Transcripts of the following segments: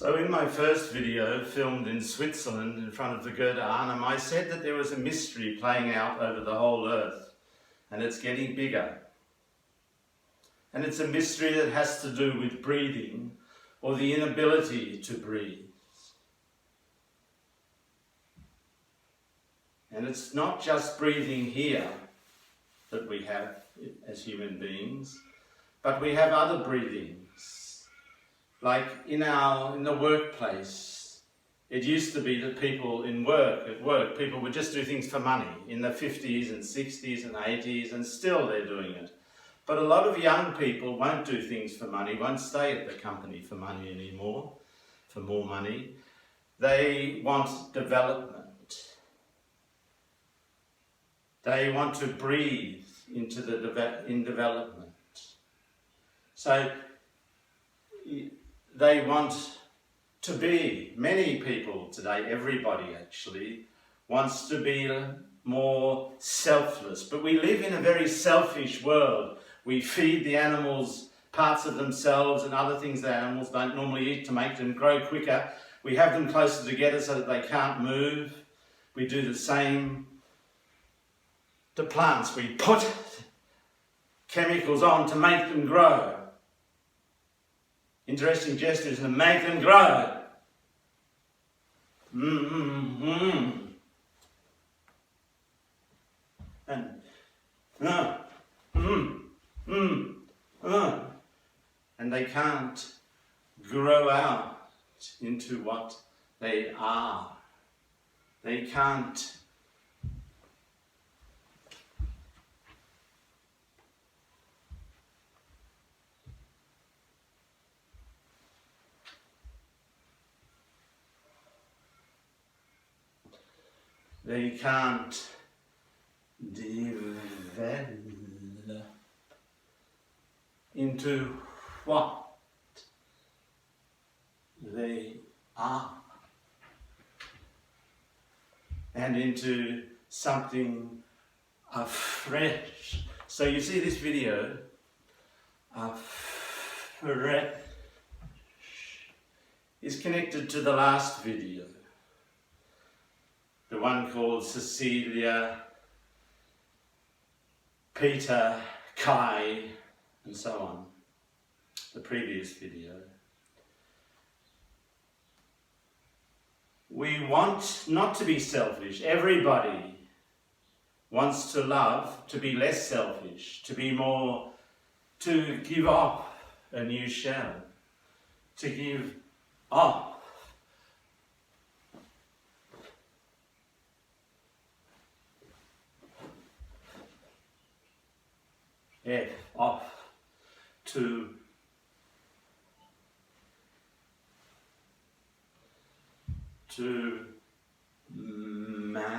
So in my first video, filmed in Switzerland in front of the Goethe Arnhem, I said that there was a mystery playing out over the whole earth, and it's getting bigger. And it's a mystery that has to do with breathing, or the inability to breathe. And it's not just breathing here that we have as human beings, but we have other breathings. Like in the workplace, it used to be that people at work, people would just do things for money in the 50s and 60s and 80s, and still they're doing it. But a lot of young people won't do things for money, won't stay at the company for money anymore, for more money. They want development. They want to breathe into in development. So they want to be, many people today, everybody actually, wants to be more selfless. But we live in a very selfish world. We feed the animals parts of themselves and other things that animals don't normally eat to make them grow quicker. We have them closer together so that they can't move. We do the same to plants. We put chemicals on to make them grow. Interesting gestures to make them grow. And they can't grow out into what they are. They can't develop into what they are, and into something afresh. So you see this video, afresh, is connected to the last video. The one called Cecilia, Peter, Kai, and so on. The previous video. We want not to be selfish. Everybody wants to love, to be less selfish, to be more, to give off a new shell, to give off. Off to manifest.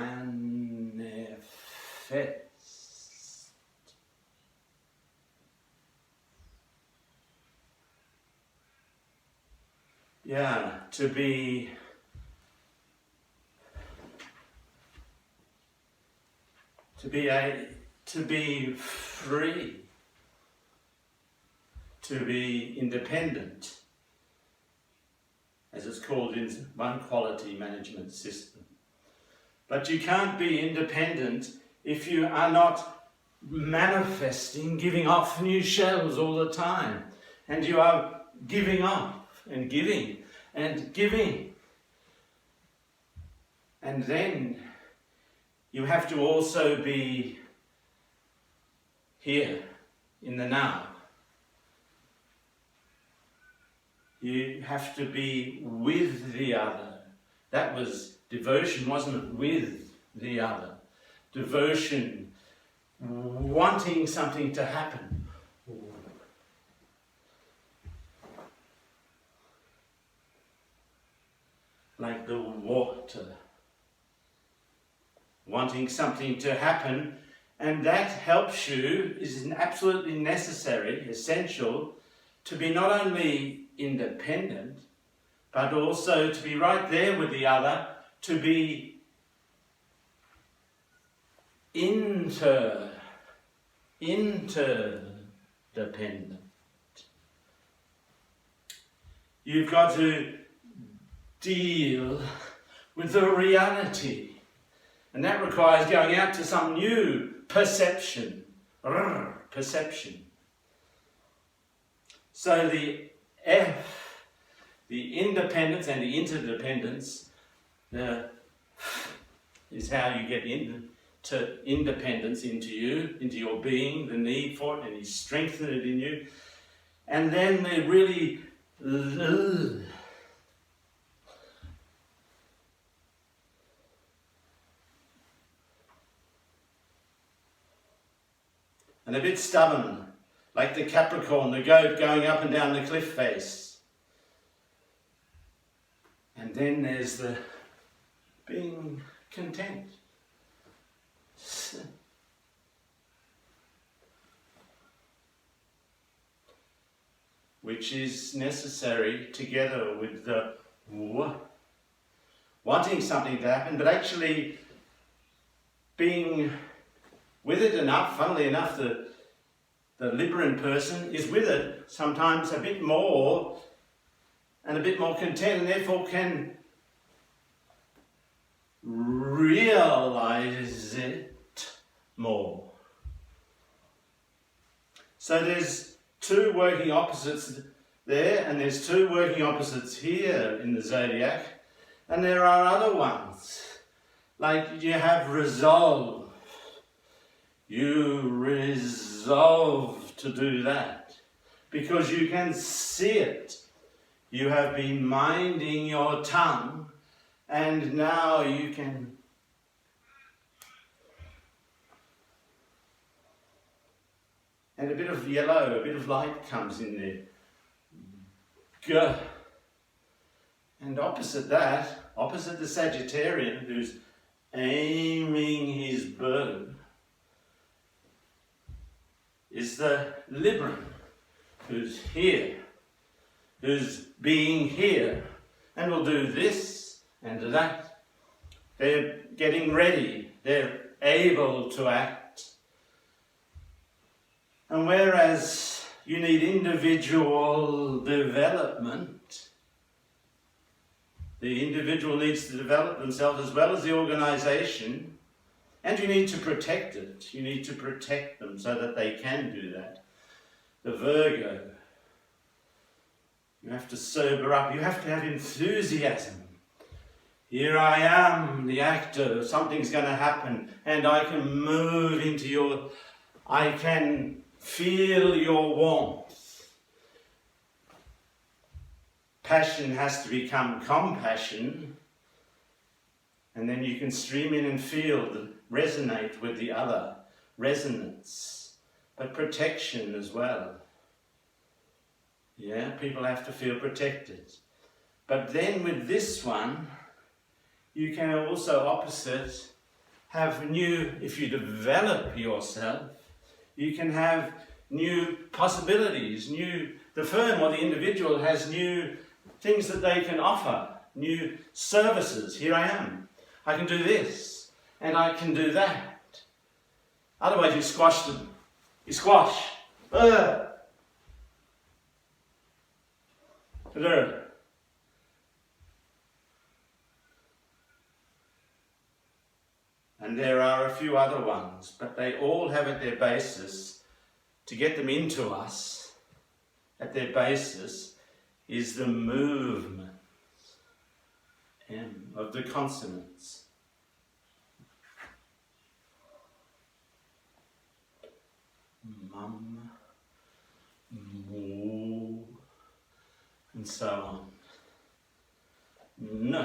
Yeah, to be free, to be independent, as it's called in one quality management system. But you can't be independent if you are not manifesting, giving off new shells all the time. And you are giving off and giving and giving. And then you have to also be here in the now. You have to be with the other. That was devotion, wasn't it? With the other. Devotion, wanting something to happen. Like the water. Wanting something to happen, and that helps you, is absolutely necessary, essential, to be not only independent, but also to be right there with the other, to be interdependent. You've got to deal with the reality. And that requires going out to some new perception. Perception. So the F, the independence and the interdependence, is how you get into independence into you, into your being, the need for it, and you strengthen it in you. And then they really and a bit stubborn, like the Capricorn, the goat going up and down the cliff face. And then there's the being content. Which is necessary together with the wanting something to happen, but actually being with it enough. Funnily enough, the Libran person is with it sometimes a bit more and a bit more content, and therefore can realize it more. So there's two working opposites there, and there's two working opposites here in the zodiac, and there are other ones. Like you have resolve. You resolve to do that because you can see it. You have been minding your tongue, and now you can and a bit of yellow, a bit of light comes in there. Go. And opposite that, opposite the Sagittarian who's aiming his bow, is the Libran who's here, who's being here, and will do this and do that. They're getting ready, they're able to act. And whereas you need individual development, the individual needs to develop themselves as well as the organisation, and you need to protect it. You need to protect them so that they can do that. The Virgo, you have to sober up. You have to have enthusiasm. Here I am, the actor. Something's going to happen, and I can move into your... I can feel your warmth. Passion has to become compassion, and then you can stream in and feel, resonate with the other, resonance, but protection as well. Yeah, people have to feel protected. But then with this one, you can also opposite have new, if you develop yourself, you can have new possibilities, the firm or the individual has new things that they can offer, new services. Here I am. I can do this, and I can do that. Otherwise you squash them. You squash. And there are a few other ones, but they all have at their basis, to get them into us, at their basis, is the movement of the consonants. Mum, moo, and so on. N.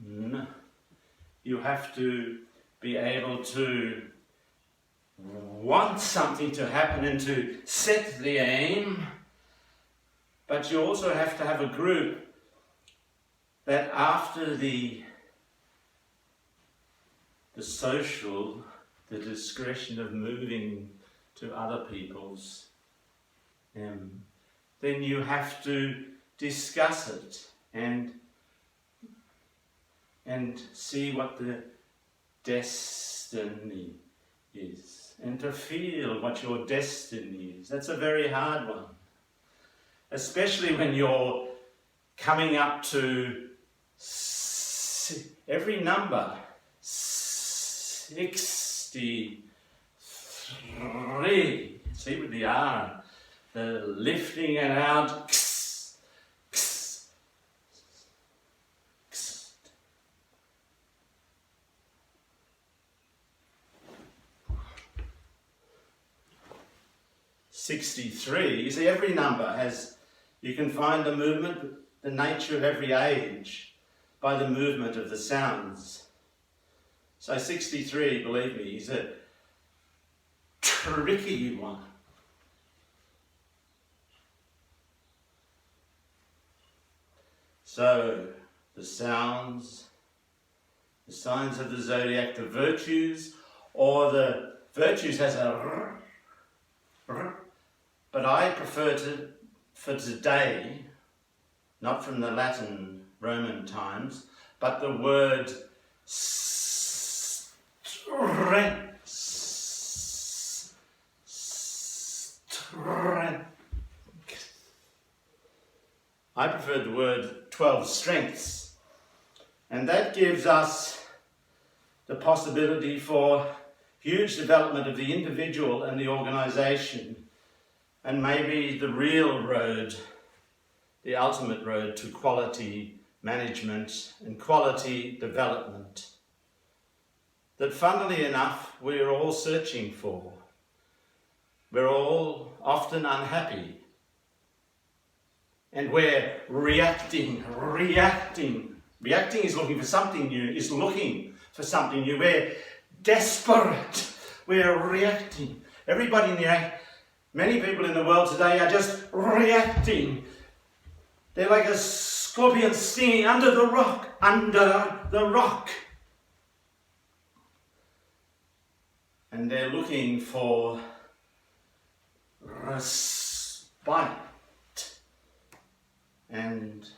N. You have to be able to want something to happen and to set the aim, but you also have to have a group that after the social, the discretion of moving to other people's, then you have to discuss it and see what the destiny is, and to feel what your destiny is. That's a very hard one, especially when you're coming up to every number, 63. See with the R, the lifting it out. 63. You see, every number has, you can find the movement, the nature of every age by the movement of the sounds. So 63, believe me, is a tricky one. So the sounds, the signs of the zodiac, the virtues, or the virtues has a but I prefer for today, not from the Latin Roman times, but the word strength. I prefer the word 12 strengths, and that gives us the possibility for huge development of the individual and the organisation, and maybe the real road, the ultimate road to quality management and quality development that, funnily enough, we're all searching for. We're all often unhappy, and we're reacting. Reacting is looking for something new, We're desperate. We're reacting. Many people in the world today are just reacting. They're like a scorpion stinging under the rock. And they're looking for respite and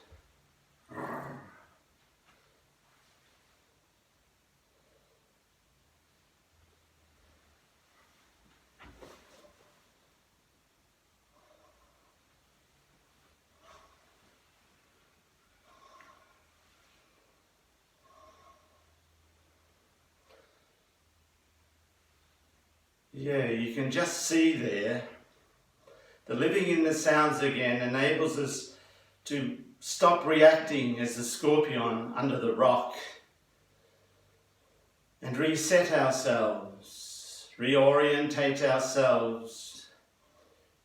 you can just see there, the living in the sounds again enables us to stop reacting as the scorpion under the rock and reset ourselves, reorientate ourselves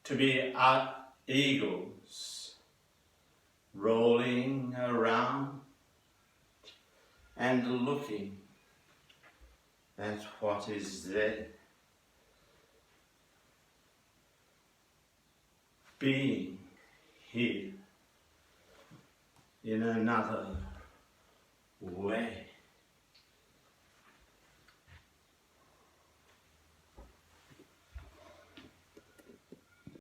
to be our eagles, rolling around and looking at what is there. Being here in another way.